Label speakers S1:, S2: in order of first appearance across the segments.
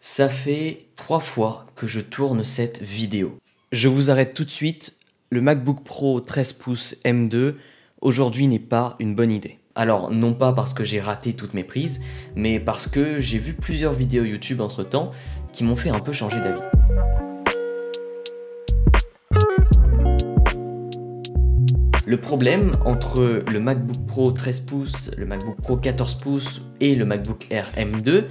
S1: Ça fait 3 fois que je tourne cette vidéo. Je vous arrête tout de suite, le MacBook Pro 13 pouces M2 aujourd'hui n'est pas une bonne idée. Alors non pas parce que j'ai raté toutes mes prises, mais parce que j'ai vu plusieurs vidéos YouTube entre temps qui m'ont fait un peu changer d'avis. Le problème entre le MacBook Pro 13 pouces, le MacBook Pro 14 pouces et le MacBook Air M2,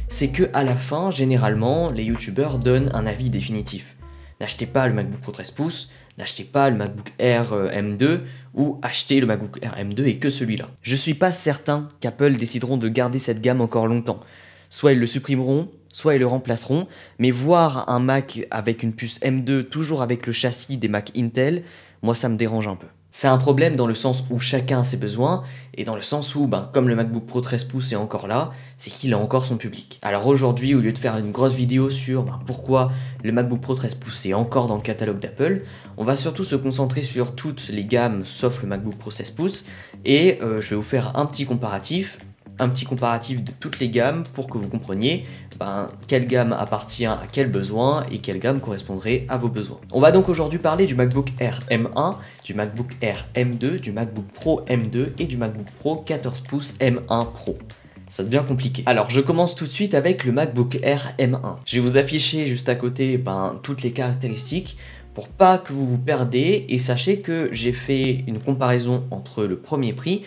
S1: c'est que à la fin, généralement, les youtubeurs donnent un avis définitif. N'achetez pas le MacBook Pro 13 pouces, n'achetez pas le MacBook Air M2 ou achetez le MacBook Air M2 et que celui-là. Je suis pas certain qu'Apple décideront de garder cette gamme encore longtemps. Soit ils le supprimeront, soit ils le remplaceront, mais voir un Mac avec une puce M2 toujours avec le châssis des Mac Intel, moi ça me dérange un peu. C'est un problème dans le sens où chacun a ses besoins et dans le sens où, comme le MacBook Pro 13 pouces est encore là, c'est qu'il a encore son public. Alors aujourd'hui, au lieu de faire une grosse vidéo sur pourquoi le MacBook Pro 13 pouces est encore dans le catalogue d'Apple, on va surtout se concentrer sur toutes les gammes sauf le MacBook Pro 16 pouces et je vais vous faire un petit comparatif de toutes les gammes pour que vous compreniez quelle gamme appartient à quel besoin et quelle gamme correspondrait à vos besoins. On va donc aujourd'hui parler du MacBook Air M1, du MacBook Air M2, du MacBook Pro M2 et du MacBook Pro 14 pouces M1 Pro. Ça devient compliqué. Alors je commence tout de suite avec le MacBook Air M1. Je vais vous afficher juste à côté toutes les caractéristiques pour pas que vous vous perdez et sachez que j'ai fait une comparaison entre le premier prix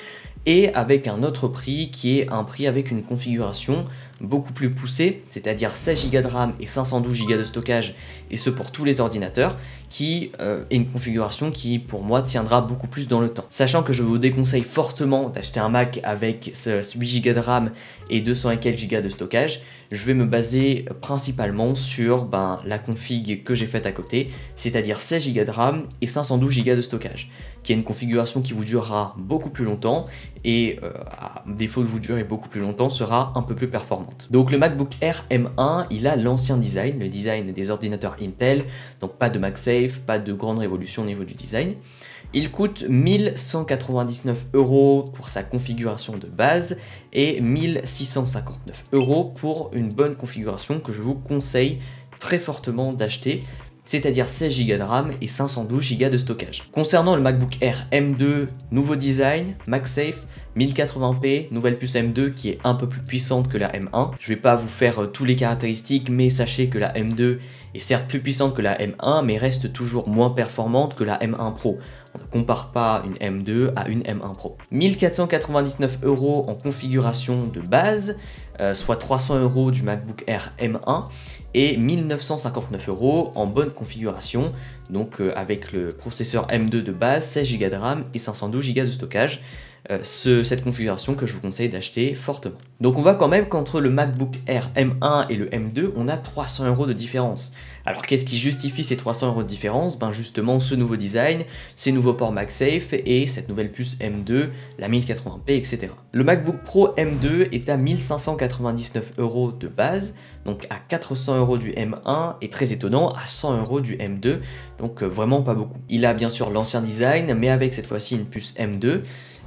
S1: et avec un autre prix qui est un prix avec une configuration beaucoup plus poussée, c'est-à-dire 16 Go de RAM et 512 Go de stockage, et ce pour tous les ordinateurs, qui est une configuration qui pour moi tiendra beaucoup plus dans le temps. Sachant que je vous déconseille fortement d'acheter un Mac avec 8 Go de RAM et 200 et quelques Go de stockage, je vais me baser principalement sur la config que j'ai faite à côté, c'est-à-dire 16 Go de RAM et 512 Go de stockage, qui est une configuration qui vous durera beaucoup plus longtemps et à défaut de vous durer beaucoup plus longtemps sera un peu plus performante. Donc le MacBook Air M1, il a l'ancien design, le design des ordinateurs Intel, donc pas de MagSafe, pas de grande révolution au niveau du design. Il coûte 1199 € pour sa configuration de base et 1659 € pour une bonne configuration que je vous conseille très fortement d'acheter, c'est-à-dire 16 Go de RAM et 512 Go de stockage. Concernant le MacBook Air M2, nouveau design, MagSafe, 1080p, nouvelle puce M2 qui est un peu plus puissante que la M1. Je vais pas vous faire tous les caractéristiques, mais sachez que la M2 est certes plus puissante que la M1, mais reste toujours moins performante que la M1 Pro. On ne compare pas une M2 à une M1 Pro. 1499 € en configuration de base, soit 300 € du MacBook Air M1 et 1959 € en bonne configuration, donc avec le processeur M2 de base, 16 Go de RAM et 512 Go de stockage. Cette configuration que je vous conseille d'acheter fortement. Donc on voit quand même qu'entre le MacBook Air M1 et le M2, on a 300 € de différence. Alors qu'est-ce qui justifie ces 300 € de différence? Justement ce nouveau design, ces nouveaux ports MagSafe et cette nouvelle puce M2, la 1080p, etc. Le MacBook Pro M2 est à 1599 € de base, donc à 400 € du M1 et très étonnant à 100 € du M2, donc vraiment pas beaucoup. Il a bien sûr l'ancien design, mais avec cette fois-ci une puce M2,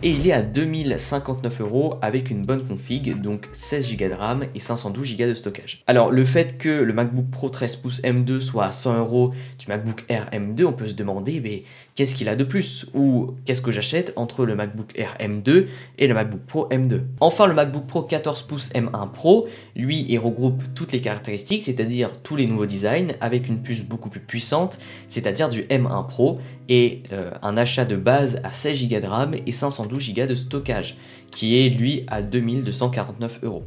S1: et il est à 2059 € avec une bonne config, donc 16 Go de RAM et 512 Go de stockage. Alors le fait que le MacBook Pro 13 pouces M2 soit à 100 € du MacBook Air M2, on peut se demander qu'est-ce qu'il a de plus, ou qu'est-ce que j'achète entre le MacBook Air M2 et le MacBook Pro M2. Enfin le MacBook Pro 14 pouces M1 Pro, lui il regroupe toutes les caractéristiques, c'est-à-dire tous les nouveaux designs avec une puce beaucoup plus puissante, c'est-à-dire du M1 Pro et un achat de base à 16 Go de RAM et 512 Go de stockage qui est lui à 2249 €.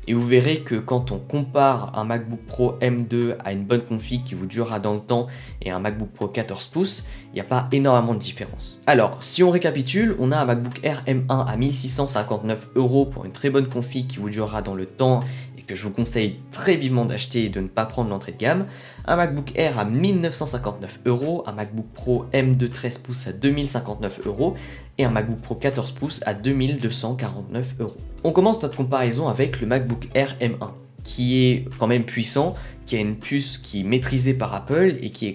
S1: Et vous verrez que quand on compare un MacBook Pro M2 à une bonne config qui vous durera dans le temps et un MacBook Pro 14 pouces, il n'y a pas énormément de différence. Alors, si on récapitule, on a un MacBook Air M1 à 1659 € pour une très bonne config qui vous durera dans le temps et que je vous conseille très vivement d'acheter et de ne pas prendre l'entrée de gamme. Un MacBook Air à 1959 €, un MacBook Pro M2 13 pouces à 2059 € et un MacBook Pro 14 pouces à 2249 €. On commence notre comparaison avec le MacBook Air M1, qui est quand même puissant, qui a une puce qui est maîtrisée par Apple et qui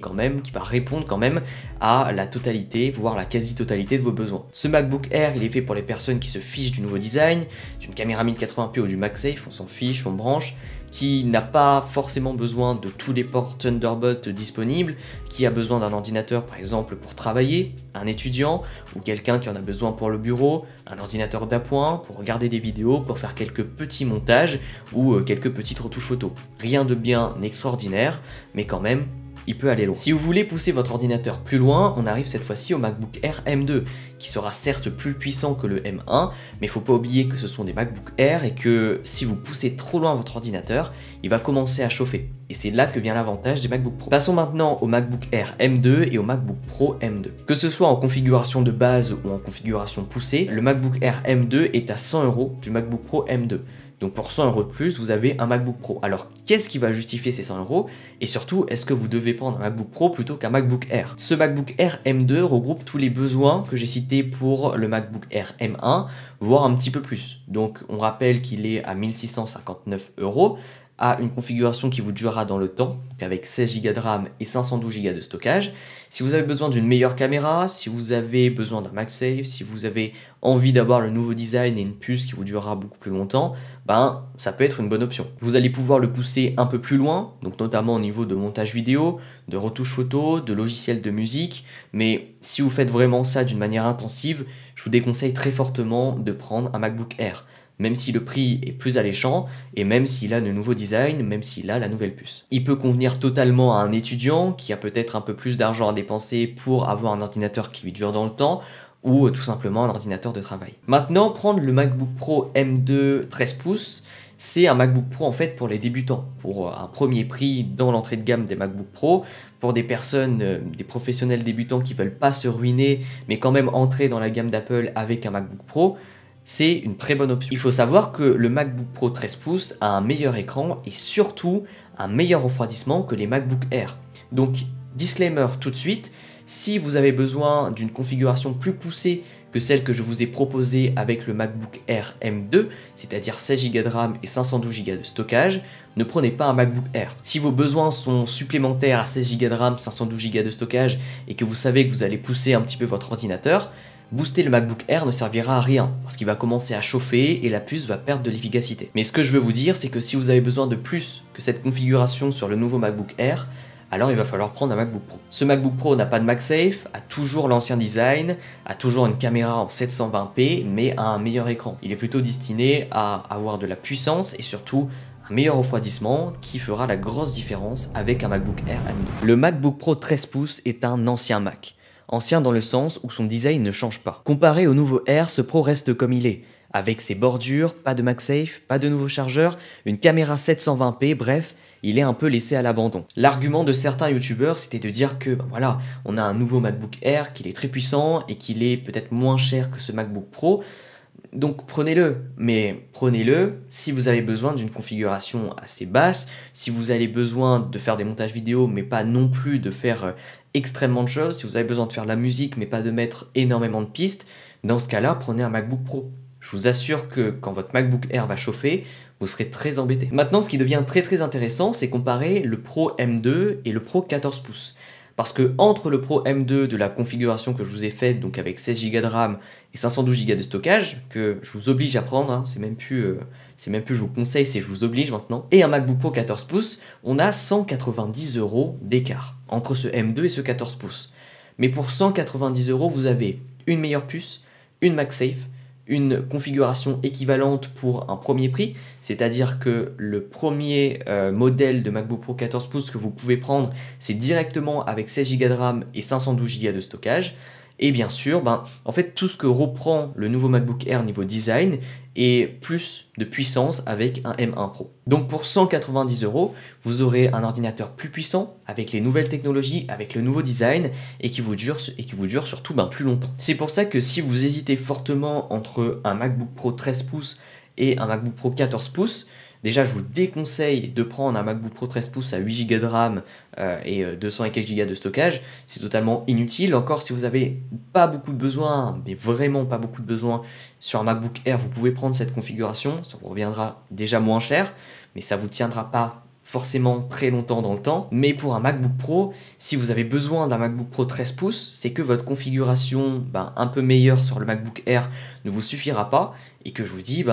S1: va répondre quand même à la totalité, voire la quasi-totalité de vos besoins. Ce MacBook Air, il est fait pour les personnes qui se fichent du nouveau design, d'une caméra 1080p ou du MagSafe, on s'en fiche, on branche, qui n'a pas forcément besoin de tous les ports Thunderbolt disponibles, qui a besoin d'un ordinateur par exemple pour travailler, un étudiant ou quelqu'un qui en a besoin pour le bureau, un ordinateur d'appoint pour regarder des vidéos, pour faire quelques petits montages ou quelques petites retouches photos. Rien de bien extraordinaire, mais quand même, il peut aller loin. Si vous voulez pousser votre ordinateur plus loin, on arrive cette fois-ci au MacBook Air M2, qui sera certes plus puissant que le M1, mais il ne faut pas oublier que ce sont des MacBook Air et que si vous poussez trop loin votre ordinateur, il va commencer à chauffer. Et c'est là que vient l'avantage des MacBook Pro. Passons maintenant au MacBook Air M2 et au MacBook Pro M2. Que ce soit en configuration de base ou en configuration poussée, le MacBook Air M2 est à 100 € du MacBook Pro M2. Donc pour 100 € de plus, vous avez un MacBook Pro. Alors qu'est-ce qui va justifier ces 100 €? Et surtout, est-ce que vous devez prendre un MacBook Pro plutôt qu'un MacBook Air? Ce MacBook Air M2 regroupe tous les besoins que j'ai cités pour le MacBook Air M1, voire un petit peu plus. Donc on rappelle qu'il est à 1659 €, à une configuration qui vous durera dans le temps, avec 16 Go de RAM et 512 Go de stockage. Si vous avez besoin d'une meilleure caméra, si vous avez besoin d'un MagSafe, si vous avez envie d'avoir le nouveau design et une puce qui vous durera beaucoup plus longtemps, ben ça peut être une bonne option. Vous allez pouvoir le pousser un peu plus loin, donc notamment au niveau de montage vidéo, de retouche photo, de logiciels de musique, mais si vous faites vraiment ça d'une manière intensive, je vous déconseille très fortement de prendre un MacBook Air. Même si le prix est plus alléchant, et même s'il a le nouveau design, même s'il a la nouvelle puce. Il peut convenir totalement à un étudiant qui a peut-être un peu plus d'argent à dépenser pour avoir un ordinateur qui lui dure dans le temps, ou tout simplement un ordinateur de travail. Maintenant, prendre le MacBook Pro M2 13 pouces, c'est un MacBook Pro en fait pour les débutants, pour un premier prix dans l'entrée de gamme des MacBook Pro, pour des personnes, des professionnels débutants qui veulent pas se ruiner, mais quand même entrer dans la gamme d'Apple avec un MacBook Pro. C'est une très bonne option. Il faut savoir que le MacBook Pro 13 pouces a un meilleur écran et surtout un meilleur refroidissement que les MacBook Air. Donc, disclaimer tout de suite, si vous avez besoin d'une configuration plus poussée que celle que je vous ai proposée avec le MacBook Air M2, c'est-à-dire 16 Go de RAM et 512 Go de stockage, ne prenez pas un MacBook Air. Si vos besoins sont supplémentaires à 16 Go de RAM, 512 Go de stockage et que vous savez que vous allez pousser un petit peu votre ordinateur, booster le MacBook Air ne servira à rien parce qu'il va commencer à chauffer et la puce va perdre de l'efficacité. Mais ce que je veux vous dire, c'est que si vous avez besoin de plus que cette configuration sur le nouveau MacBook Air, alors il va falloir prendre un MacBook Pro. Ce MacBook Pro n'a pas de MagSafe, a toujours l'ancien design, a toujours une caméra en 720p, mais a un meilleur écran. Il est plutôt destiné à avoir de la puissance et surtout un meilleur refroidissement qui fera la grosse différence avec un MacBook Air M2. Le MacBook Pro 13 pouces est un ancien Mac. Ancien dans le sens où son design ne change pas. Comparé au nouveau Air, ce Pro reste comme il est, avec ses bordures, pas de MagSafe, pas de nouveau chargeur, une caméra 720p, bref, il est un peu laissé à l'abandon. L'argument de certains youtubeurs, c'était de dire que ben voilà, on a un nouveau MacBook Air, qu'il est très puissant et qu'il est peut-être moins cher que ce MacBook Pro, donc prenez-le, mais prenez-le si vous avez besoin d'une configuration assez basse, si vous avez besoin de faire des montages vidéo mais pas non plus de faire extrêmement de choses, si vous avez besoin de faire de la musique mais pas de mettre énormément de pistes, dans ce cas-là, prenez un MacBook Pro. Je vous assure que quand votre MacBook Air va chauffer, vous serez très embêté. Maintenant, ce qui devient très intéressant, c'est comparer le Pro M2 et le Pro 14 pouces. Parce que entre le Pro M2 de la configuration que je vous ai faite, donc avec 16 Go de RAM et 512 Go de stockage, que je vous oblige à prendre, hein, c'est même plus je vous conseille, c'est je vous oblige maintenant, et un MacBook Pro 14 pouces, on a 190 € d'écart entre ce M2 et ce 14 pouces. Mais pour 190 €, vous avez une meilleure puce, une MagSafe, une configuration équivalente pour un premier prix, c'est-à-dire que le premier modèle de MacBook Pro 14 pouces que vous pouvez prendre, c'est directement avec 16 Go de RAM et 512 Go de stockage. Et bien sûr, en fait, tout ce que reprend le nouveau MacBook Air niveau design et plus de puissance avec un M1 Pro. Donc pour 190 €, vous aurez un ordinateur plus puissant, avec les nouvelles technologies, avec le nouveau design, et qui vous dure surtout plus longtemps. C'est pour ça que si vous hésitez fortement entre un MacBook Pro 13 pouces et un MacBook Pro 14 pouces, déjà, je vous déconseille de prendre un MacBook Pro 13 pouces à 8 Go de RAM et 200 et quelques Go de stockage. C'est totalement inutile. Encore, si vous n'avez pas beaucoup de besoins, mais vraiment pas beaucoup de besoins sur un MacBook Air, vous pouvez prendre cette configuration. Ça vous reviendra déjà moins cher, mais ça ne vous tiendra pas forcément très longtemps dans le temps. Mais pour un MacBook Pro, si vous avez besoin d'un MacBook Pro 13 pouces, c'est que votre configuration un peu meilleure sur le MacBook Air ne vous suffira pas et que je vous dis,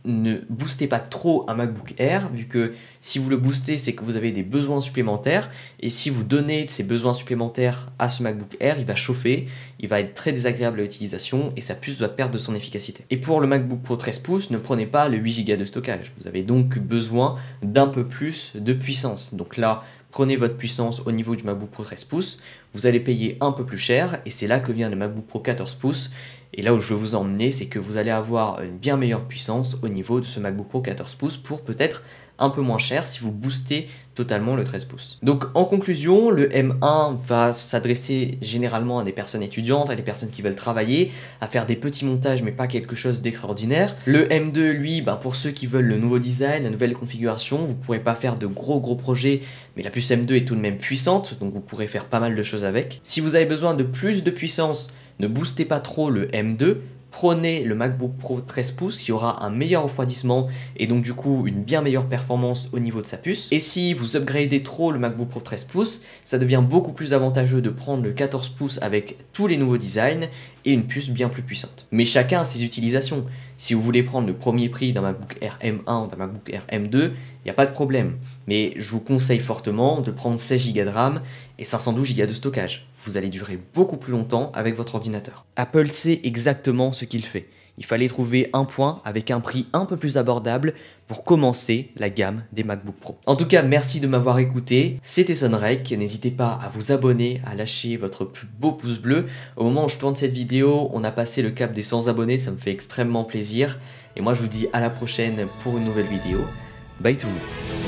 S1: ne boostez pas trop un MacBook Air, vu que si vous le boostez, c'est que vous avez des besoins supplémentaires, et si vous donnez ces besoins supplémentaires à ce MacBook Air, il va chauffer, il va être très désagréable à l'utilisation, et sa puce va perdre de son efficacité. Et pour le MacBook Pro 13 pouces, ne prenez pas le 8 Go de stockage, vous avez donc besoin d'un peu plus de puissance. Donc là, prenez votre puissance au niveau du MacBook Pro 13 pouces, vous allez payer un peu plus cher, et c'est là que vient le MacBook Pro 14 pouces, et là où je veux vous emmener, c'est que vous allez avoir une bien meilleure puissance au niveau de ce MacBook Pro 14 pouces pour peut-être un peu moins cher si vous boostez totalement le 13 pouces. Donc en conclusion, le M1 va s'adresser généralement à des personnes étudiantes, à des personnes qui veulent travailler, à faire des petits montages mais pas quelque chose d'extraordinaire. Le M2 lui, pour ceux qui veulent le nouveau design, la nouvelle configuration, vous ne pourrez pas faire de gros projets, mais la puce M2 est tout de même puissante, donc vous pourrez faire pas mal de choses avec. Si vous avez besoin de plus de puissance, ne boostez pas trop le M2, prenez le MacBook Pro 13 pouces qui aura un meilleur refroidissement et donc du coup une bien meilleure performance au niveau de sa puce. Et si vous upgradez trop le MacBook Pro 13 pouces, ça devient beaucoup plus avantageux de prendre le 14 pouces avec tous les nouveaux designs et une puce bien plus puissante. Mais chacun a ses utilisations. Si vous voulez prendre le premier prix d'un MacBook Air M1 ou d'un MacBook Air M2, il n'y a pas de problème. Mais je vous conseille fortement de prendre 16 Go de RAM et 512 Go de stockage. Vous allez durer beaucoup plus longtemps avec votre ordinateur. Apple sait exactement ce qu'il fait. Il fallait trouver un point avec un prix un peu plus abordable pour commencer la gamme des MacBook Pro. En tout cas, merci de m'avoir écouté. C'était Sonrek. N'hésitez pas à vous abonner, à lâcher votre plus beau pouce bleu. Au moment où je tourne cette vidéo, on a passé le cap des 100 abonnés. Ça me fait extrêmement plaisir. Et moi, je vous dis à la prochaine pour une nouvelle vidéo. Bye tout le monde.